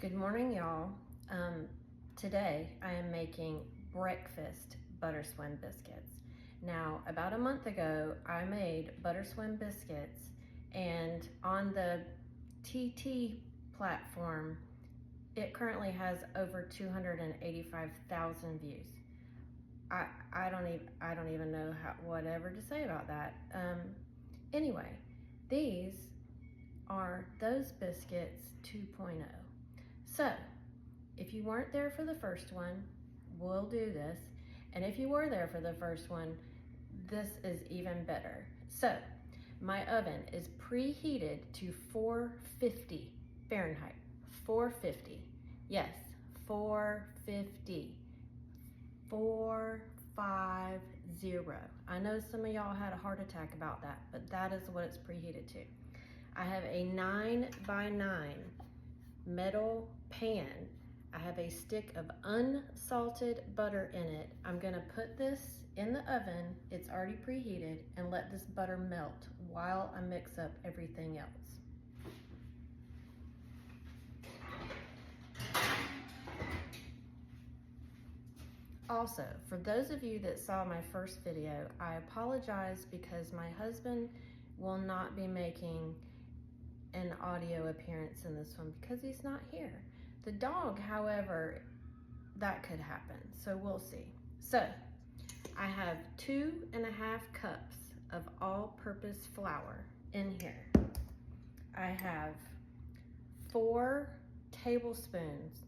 Good morning, y'all. Today I am making breakfast butter swim biscuits. Now, about a month ago, I made butter swim biscuits, and on the TT platform, it currently has over 285,000 views. I don't even know whatever to say about that. Anyway, these are those biscuits 2.0. So, if you weren't there for the first one, we'll do this. And if you were there for the first one, this is even better. So, my oven is preheated to 450 Fahrenheit. 450. Yes, 450. 450. I know some of y'all had a heart attack about that, but that is what it's preheated to. I have a 9x9 metal pan. I have a stick of unsalted butter in it. I'm gonna put this in the oven, it's already preheated, and let this butter melt while I mix up everything else. Also, for those of you that saw my first video, I apologize because my husband will not be making an audio appearance in this one because he's not here. The dog, however, that could happen, so we'll see. So, I have 2.5 cups of all-purpose flour in here. I have 4 teaspoons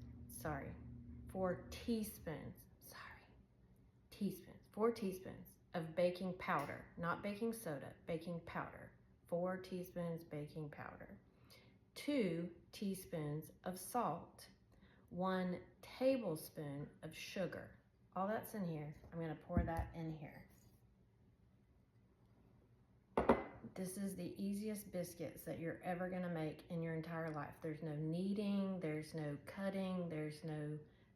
of baking powder, not baking soda, baking powder. 4 teaspoons baking powder, 2 teaspoons of salt, 1 tablespoon of sugar. All that's in here. I'm gonna pour that in here. This is the easiest biscuits that you're ever gonna make in your entire life. There's no kneading, there's no cutting, there's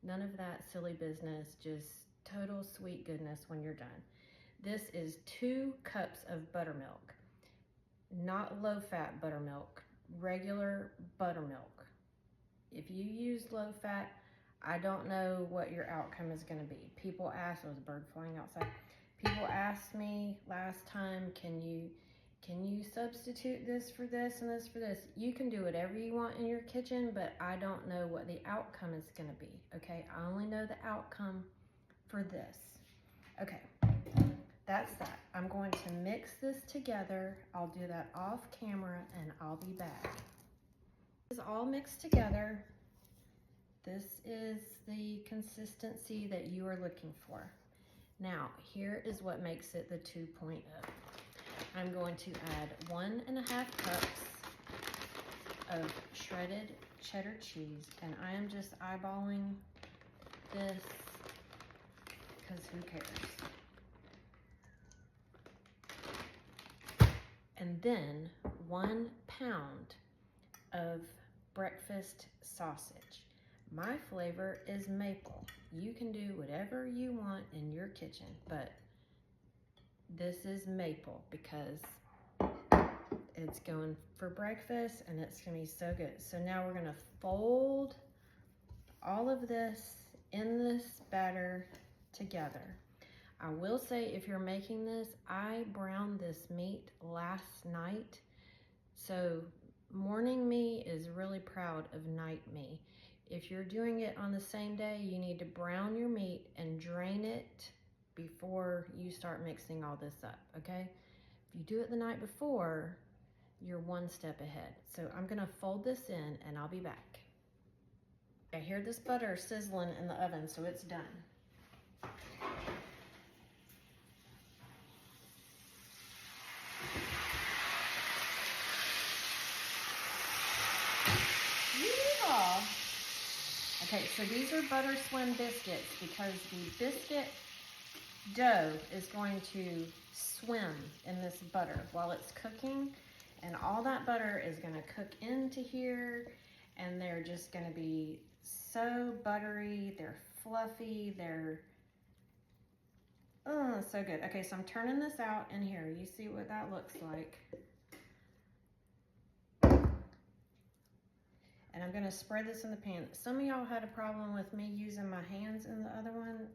none of that silly business, just total sweet goodness when you're done. This is 2 cups of buttermilk. Not low-fat buttermilk, regular buttermilk. If you use low-fat, I don't know what your outcome is going to be. People ask, was a bird flying outside? People asked me last time, can you substitute this for this and this for this? You can do whatever you want in your kitchen, but I don't know what the outcome is going to be, okay? I only know the outcome for this. Okay. That's that. I'm going to mix this together. I'll do that off camera and I'll be back. This is all mixed together. This is the consistency that you are looking for. Now, here is what makes it the 2.0. I'm going to add 1.5 cups of shredded cheddar cheese, and I am just eyeballing this because who cares? And then 1 pound of breakfast sausage. My flavor is maple. You can do whatever you want in your kitchen, but this is maple because it's going for breakfast and it's gonna be so good. So now we're gonna fold all of this in this batter together. I will say, if you're making this, I browned this meat last night. So morning me is really proud of night me. If you're doing it on the same day, you need to brown your meat and drain it before you start mixing all this up, okay? If you do it the night before, you're 1 step ahead. So I'm gonna fold this in and I'll be back. I hear this butter sizzling in the oven, so it's done. Okay, so these are butter swim biscuits because the biscuit dough is going to swim in this butter while it's cooking, and all that butter is going to cook into here, and they're just going to be so buttery, they're fluffy, they're so good. Okay, so I'm turning this out in here. You see what that looks like. And I'm I'm gonna spread this in the pan. Some of y'all had a problem with me using my hands in the other one.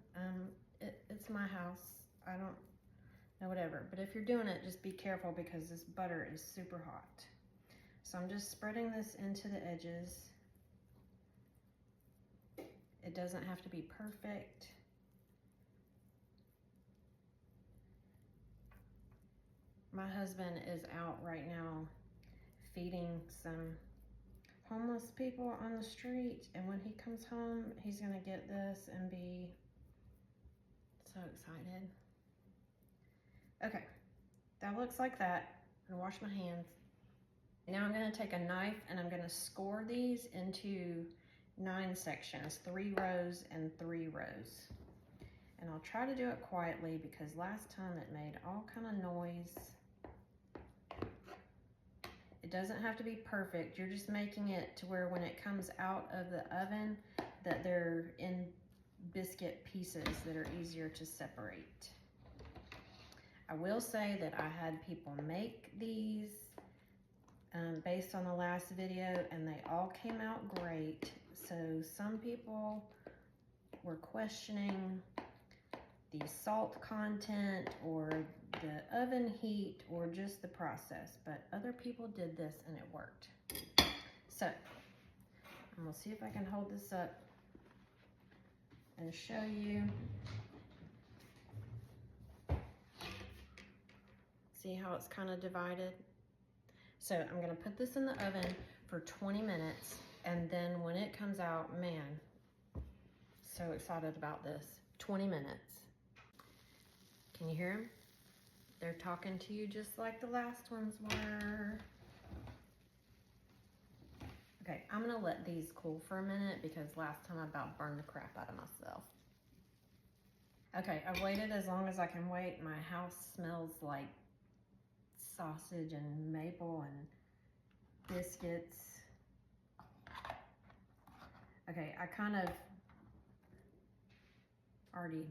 It's my house. I don't know, whatever. But if you're doing it, just be careful because this butter is super hot. So I'm just spreading this into the edges. It doesn't have to be perfect. My husband is out right now feeding some homeless people on the street, and when he comes home, he's gonna get this and be so excited. Okay, that looks like that. I'm gonna wash my hands. Now I'm gonna take a knife and I'm gonna score these into 9 sections, 3 rows and 3 rows. And I'll try to do it quietly because last time it made all kind of noise. It doesn't have to be perfect. You're just making it to where when it comes out of the oven that they're in biscuit pieces that are easier to separate. I will say that I had people make these based on the last video and they all came out great. So some people were questioning the salt content or the oven heat or just the process, but other people did this and it worked. So I'm gonna see if I can hold this up and show you. See how it's kind of divided? So I'm gonna put this in the oven for 20 minutes and then when it comes out, man, so excited about this. 20 minutes. Can you hear them? They're talking to you just like the last ones were. Okay, I'm gonna let these cool for a minute because last time I about burned the crap out of myself. Okay, I've waited as long as I can wait. My house smells like sausage and maple and biscuits. Okay, I kind of already,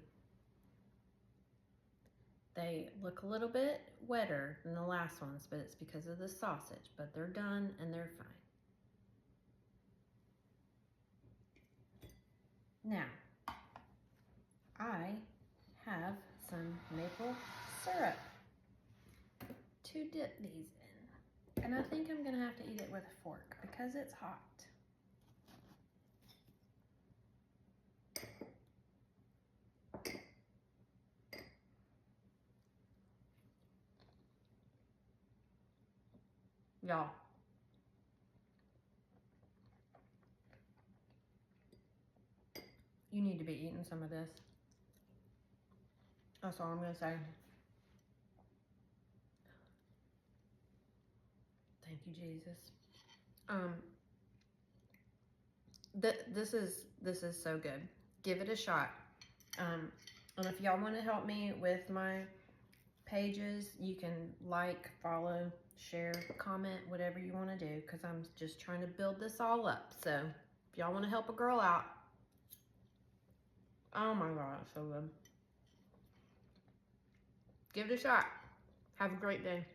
they look a little bit wetter than the last ones, but it's because of the sausage, but they're done and they're fine. Now, I have some maple syrup to dip these in. And I think I'm gonna have to eat it with a fork because it's hot. Y'all, you need to be eating some of this. That's all I'm gonna say. Thank you, Jesus. This is so good. Give it a shot. And if y'all want to help me with my pages, you can like, follow, share, comment, whatever you want to do, because I'm just trying to build this all up. So if y'all want to help a girl out, oh my God, it's so good. Give it a shot. Have a great day.